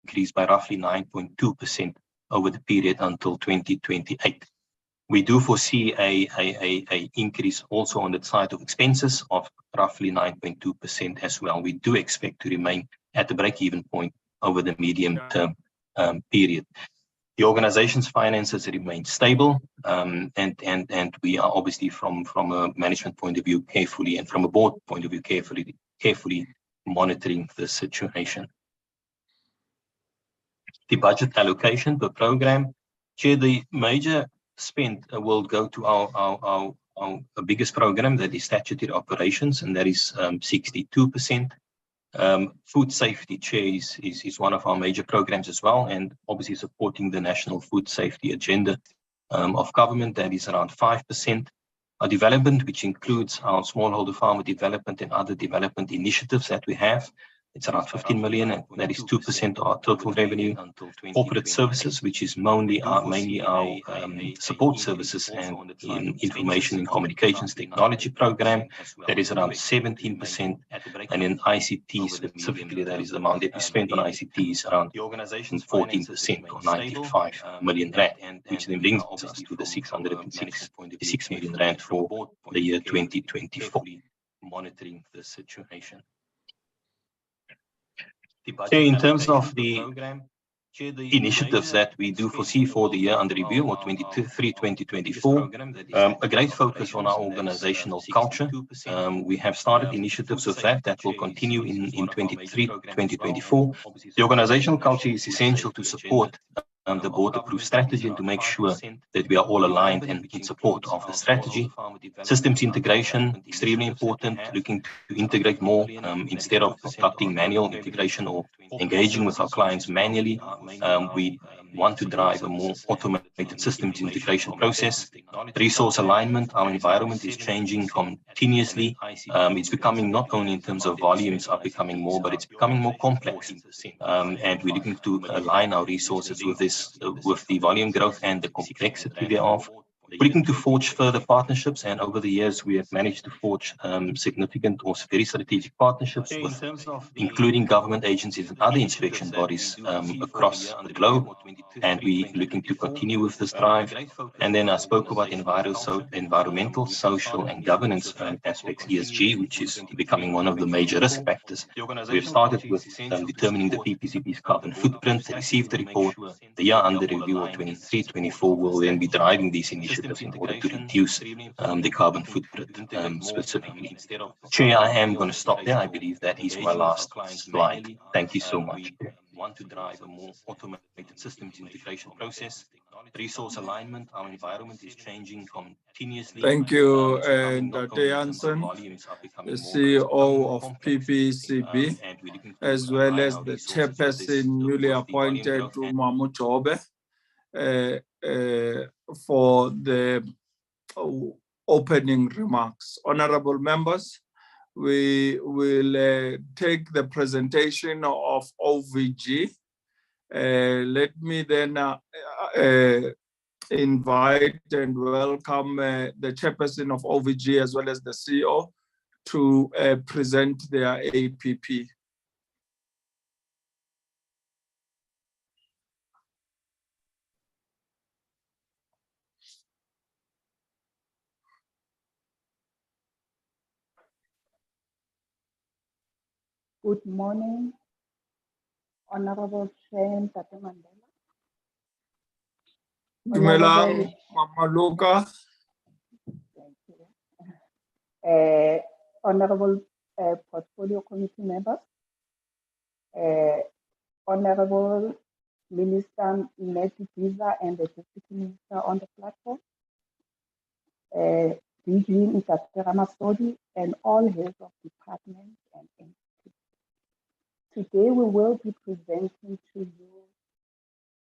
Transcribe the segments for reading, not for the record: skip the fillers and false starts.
increased by roughly 9.2% over the period until 2028. We do foresee a increase also on the side of expenses of roughly 9.2% as well. We do expect to remain at the break-even point over the medium-term period. The organization's finances remain stable, and we are obviously from a management point of view carefully, and from a board point of view carefully monitoring the situation. The budget allocation per program, Chair, the major spend will go to our biggest program, that is statutory operations, and that is 62%. Food safety, Chair, is one of our major programs as well, and obviously supporting the national food safety agenda of government, that is around 5%. Our development, which includes our smallholder farmer development and other development initiatives that we have, it's around 15 million, and that is 2% of our total revenue. Corporate services, which is mainly our support services and information and communications technology program, that is around 17%. And in ICT specifically, that is the amount that we spent on ICT is around 14% or 95 million rand, which then brings us to the 606 million rand for the year 2024. Monitoring the situation. In terms of the initiatives that we do foresee for the year under review, or 2023-2024, a great focus on our organizational culture. We have started initiatives of that will continue in 2023-2024. The organizational culture is essential to support the board-approved strategy and to make sure that we are all aligned and in support of the strategy. Systems integration, extremely important, looking to integrate more instead of conducting manual integration or engaging with our clients manually. We want to drive a more automated systems integration process. Resource alignment, our environment is changing continuously. It's becoming, not only in terms of volumes are becoming more, but it's becoming more complex. And we're looking to align our resources with this, with the volume growth and the complexity thereof. We're looking to forge further partnerships, and over the years we have managed to forge significant or very strategic partnerships with, including government agencies and other inspection bodies across the globe, and we're looking to continue with this drive. And then I spoke about environmental, social and governance aspects, ESG, which is becoming one of the major risk factors. We've started with determining the PPECB's carbon footprint, received the report. The year under review of 23-24 will then be driving these initiatives in order to reduce the carbon footprint specifically. Chair, I am going to stop there. I believe that is my last slide. Thank you so much. Want to drive a more automated systems integration process. Resource alignment, our environment is changing continuously. Thank you, Dr. Jansen, the CEO of PPECB, as well as the chairperson newly appointed to Mamujobe, for the opening remarks. Honorable members, we will take the presentation of OVG. Let me then invite and welcome the chairperson of OVG as well as the CEO to present their APP. Good morning, Honorable Chair Tate Mandela. Dumelang, Mama Luka. Thank you. Honorable Portfolio Committee members, Honorable Minister Neti Giza and the Deputy Minister on the platform, DG Ntate Ramasodi, and all heads of departments and entities. Today we will be presenting to you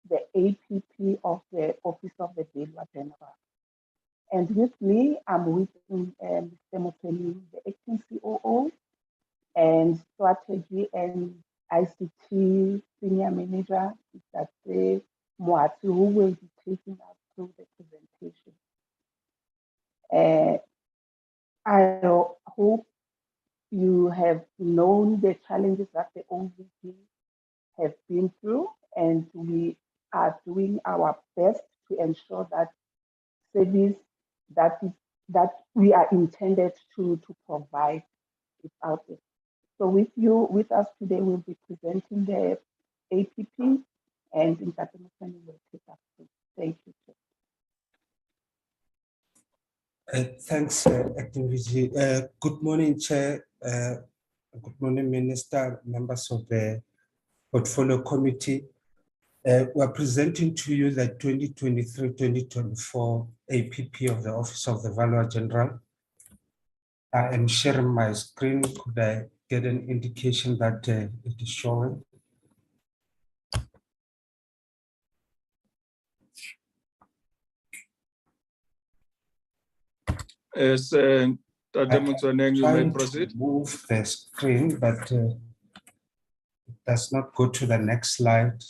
the APP of the Office of the Valuer General. And with me, I'm with Mr. Motweni, the acting COO, and Strategy and ICT Senior Manager, Mr. Moati, who will be taking us through the presentation. I hope you have known the challenges that the OVG have been through, and we are doing our best to ensure that service that we are intended to provide is out there. So with us today, we'll be presenting the APP, and Ntate Motweni will take us through. Thank you. Thanks, Acting VG. Good morning, Chair. Good morning, Minister, members of the Portfolio Committee. We are presenting to you the 2023-2024 APP of the Office of the Valuer General. I am sharing my screen. Could I get an indication that it is showing? Yes, Tate Motweni, you may proceed. Move the screen, but it does not go to the next slide.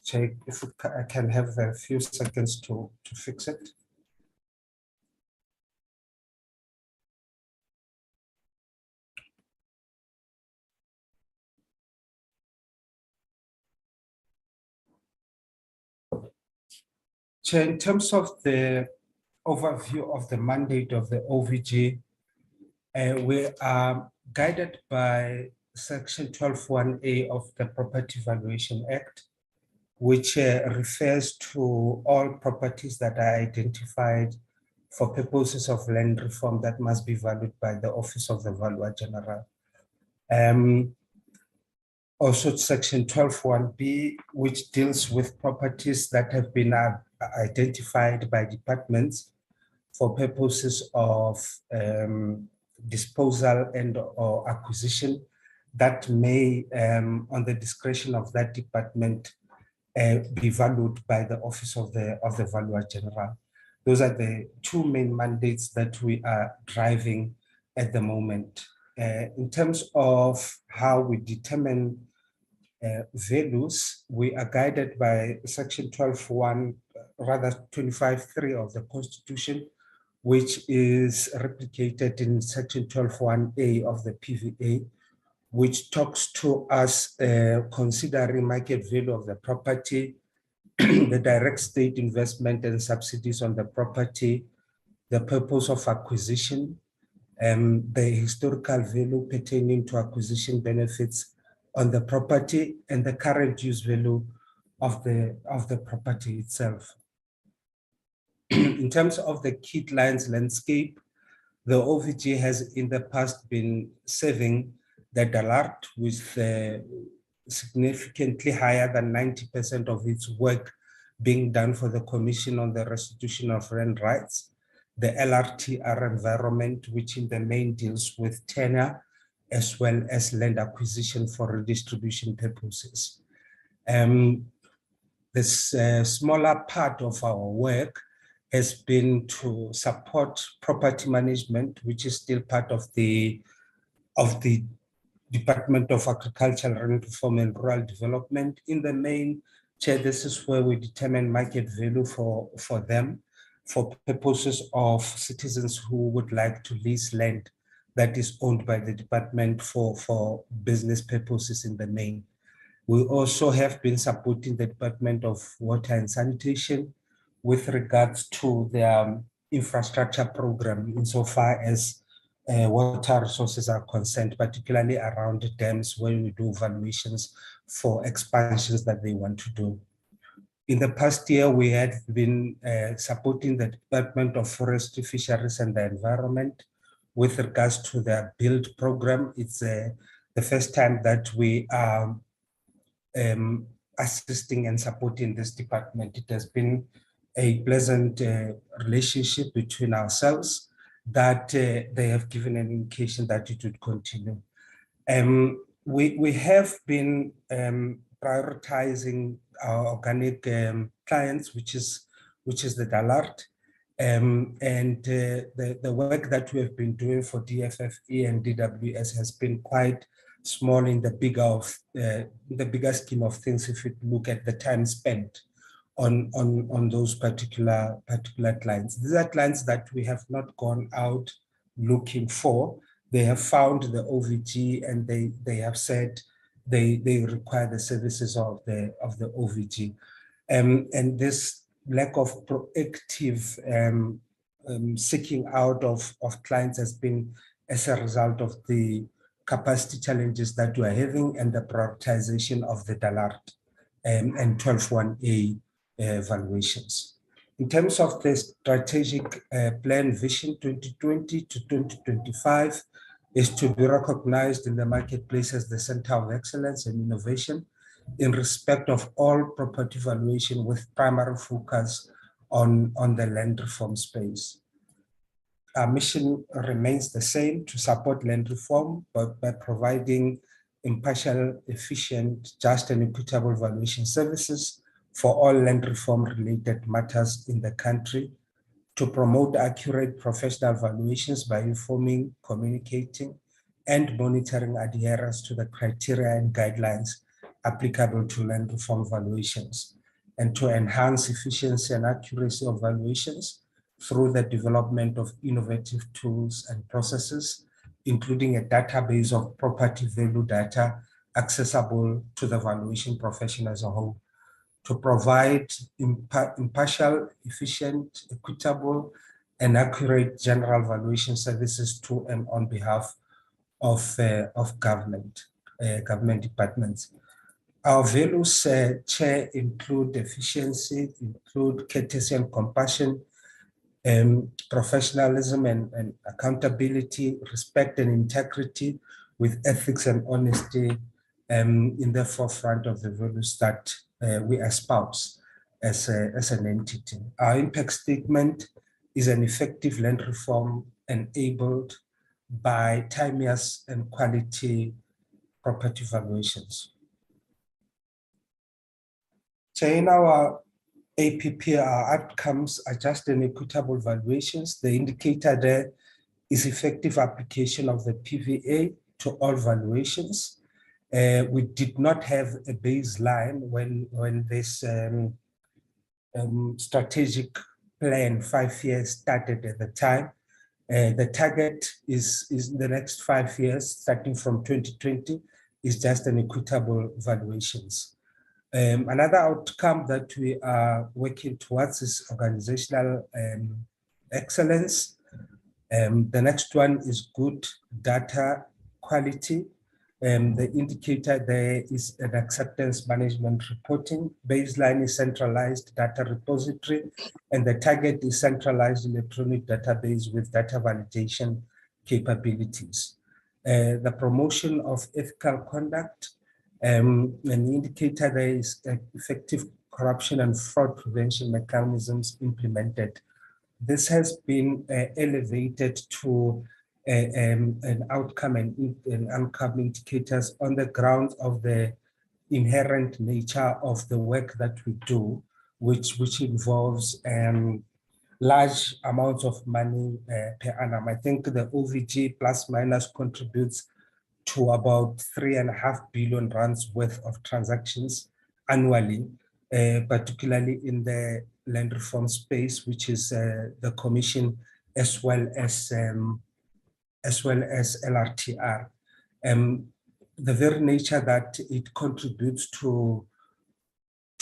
Check if I can have a few seconds to fix it. Chair, in terms of the overview of the mandate of the OVG, we are guided by Section 12(1)A of the Property Valuation Act, which refers to all properties that are identified for purposes of land reform that must be valued by the Office of the Valuer General. Also Section 12(1)B, which deals with properties that have been identified by departments for purposes of disposal and or acquisition that may, on the discretion of that department, be valued by the Office of the Valuer General. Those are the two main mandates that we are driving at the moment. In terms of how we determine values, we are guided by Section 25(3) of the Constitution, which is replicated in Section 12(1)A of the PVA, which talks to us considering market value of the property, the direct state investment and subsidies on the property, the purpose of acquisition, the historical value pertaining to acquisition benefits on the property, and the current use value of the property itself. In terms of the key clients landscape, the OVG has in the past been serving the DALART with significantly higher than 90% of its work being done for the Commission on the Restitution of Land Rights, the LRTR environment, which in the main deals with tenure as well as land acquisition for redistribution purposes. This smaller part of our work has been to support property management, which is still part of the Department of Agriculture, Land Reform and Rural Development, in the main Chair, this is where we determine market value for them for purposes of citizens who would like to lease land that is owned by the department for business purposes in the main. We also have been supporting the Department of Water and Sanitation with regards to their infrastructure program insofar as water resources are concerned, particularly around dams where we do valuations for expansions that they want to do. In the past year, we had been supporting the Department of Forestry, Fisheries and the Environment with regards to their build program. It's the first time that we are assisting and supporting this department. It has been a pleasant relationship between ourselves that they have given an indication that it would continue. We have been prioritizing our organic clients, which is the DALART, and the work that we have been doing for DFFE and DWS has been quite small in the bigger scheme of things. If you look at the time spent on those particular clients, these are clients that we have not gone out looking for. They have found the OVG and they have said they require the services of the OVG, and this lack of proactive seeking out of clients has been as a result of the capacity challenges that we are having and the prioritization of the DALART and 12.1A valuations. In terms of the strategic plan vision 2020 to 2025 is to be recognized in the marketplace as the center of excellence and innovation in respect of all property valuation with primary focus on the land reform space. Our mission remains the same: to support land reform by providing impartial, efficient, just and equitable valuation services for all land reform related matters in the country, to promote accurate professional valuations by informing, communicating, and monitoring adherence to the criteria and guidelines applicable to land reform valuations, and to enhance efficiency and accuracy of valuations through the development of innovative tools and processes, including a database of property value data accessible to the valuation profession as a whole, to provide impartial, efficient, equitable, and accurate general valuation services to and on behalf of government departments. Our values, Chair, include efficiency, include courtesy and compassion, professionalism and accountability, respect and integrity, with ethics and honesty in the forefront of the values that we espouse as an entity. Our impact statement is an effective land reform enabled by timeous and quality property valuations. So in our APP, our outcomes are just and equitable valuations. The indicator there is effective application of the PVA to all valuations. We did not have a baseline when this strategic plan 5 years started at the time. The target is the next 5 years, starting from 2020, is just an equitable valuations. Another outcome that we are working towards is organizational excellence. The next one is good data quality. The indicator there is an acceptance management reporting. Baseline is centralized data repository, and the target is centralized electronic database with data validation capabilities. The promotion of ethical conduct, an indicator there is effective corruption and fraud prevention mechanisms implemented. This has been elevated to an outcome and outcome indicators on the grounds of the inherent nature of the work that we do, which involves large amounts of money per annum. I think the OVG plus minus contributes to about 3.5 billion rands worth of transactions annually. particularly in the land reform space, which is the Commission as well as LRTR. The very nature that it contributes to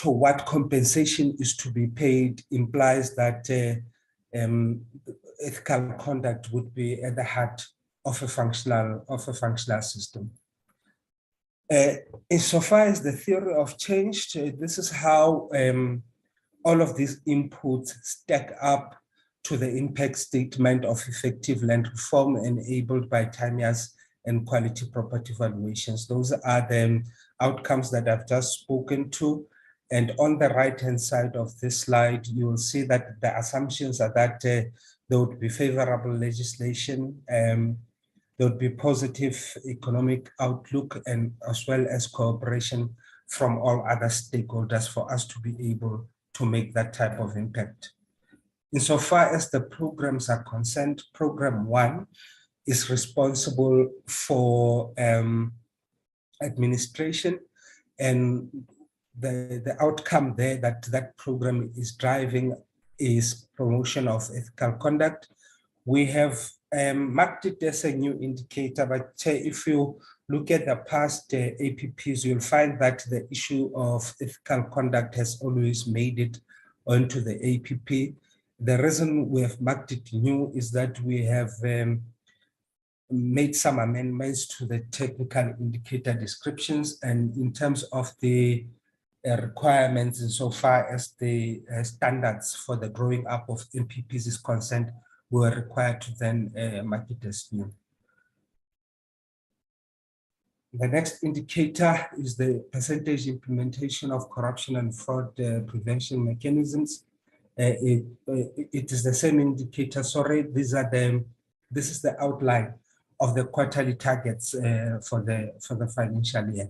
what compensation is to be paid implies that ethical conduct would be at the heart of a functional system. Insofar as the theory of change, this is how all of these inputs stack up to the impact statement of effective land reform enabled by timeous and quality property valuations. Those are the outcomes that I've just spoken to. And on the right-hand side of this slide, you will see that the assumptions are that there would be favorable legislation, there would be positive economic outlook, and as well as cooperation from all other stakeholders for us to be able to make that type of impact. Insofar as the programs are concerned, Program 1 is responsible for administration, and the outcome there that program is driving is promotion of ethical conduct. We have marked it as a new indicator, but if you look at the past APPs, you'll find that the issue of ethical conduct has always made it onto the APP. The reason we have marked it new is that we have made some amendments to the technical indicator descriptions, and in terms of the requirements insofar as the standards for the drawing up of MPPs is concerned, we were required to then mark it as new. The next indicator is the percentage implementation of corruption and fraud prevention mechanisms. It is the same indicator. Sorry, this is the outline of the quarterly targets for the financial year.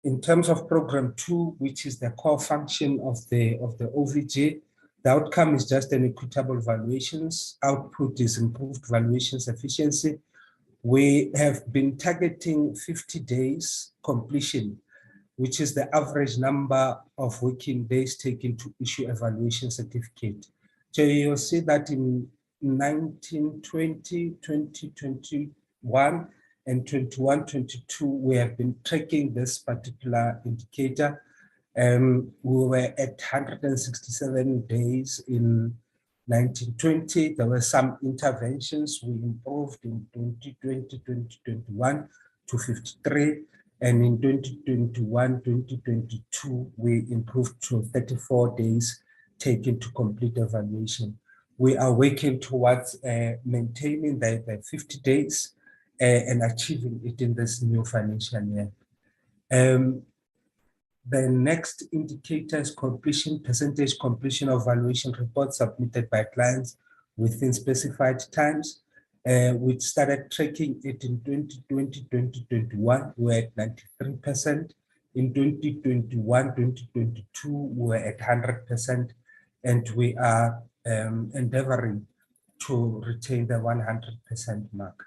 In terms of Program 2, which is the core function of the OVG, the outcome is just an equitable valuations. Output is improved valuations efficiency. We have been targeting 50 days completion, which is the average number of working days taken to issue a valuation certificate. So you'll see that in 1920, 2021, and 21-22, we have been tracking this particular indicator. We were at 167 days in 1920. There were some interventions. We improved in 2020, 2021 to 53. And in 2021, 2022, we improved to 34 days taken to complete evaluation. We are working towards maintaining the 50 days and achieving it in this new financial year. The next indicator is completion, percentage completion of valuation reports submitted by clients within specified times. We started tracking it in 2020, 2021, we were at 93%. In 2021, 2022, we were at 100%, and we are endeavoring to retain the 100% mark.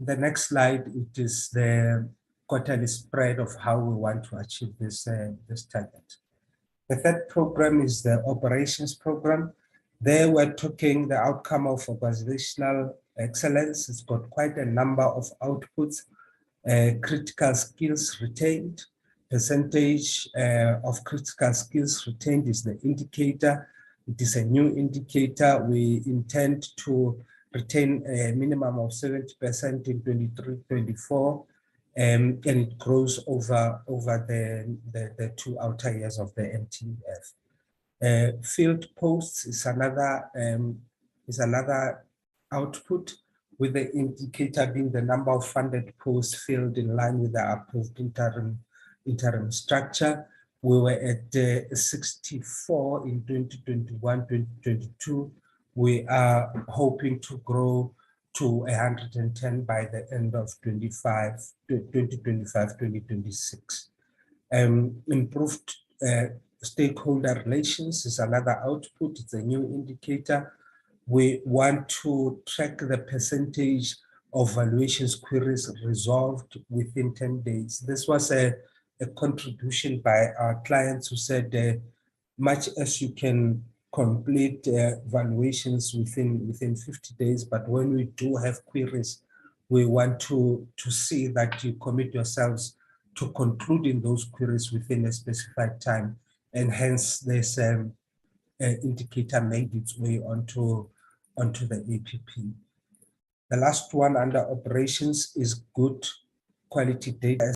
The next slide, it is the quarterly spread of how we want to achieve this target. The third program is the operations program. There we're talking the outcome of organizational excellence. It's got quite a number of outputs. Critical skills retained, percentage of critical skills retained is the indicator. It is a new indicator. We intend to retain a minimum of 70% in 23-24, and it grows over the 2 outer years of the MTF. Field posts is another output, with the indicator being the number of funded posts filled in line with the approved interim structure. We were at 64 in 2021-2022. We are hoping to grow to 110 by the end of 2025-2026. Improved stakeholder relations is another output. It's a new indicator. We want to track the percentage of valuations queries resolved within 10 days. This was a a contribution by our clients who said, much as you can complete valuations within 50 days, but when we do have queries, we want to see that you commit yourselves to concluding those queries within a specified time. And hence this indicator made its way onto the APP. The last one under operations is good quality data.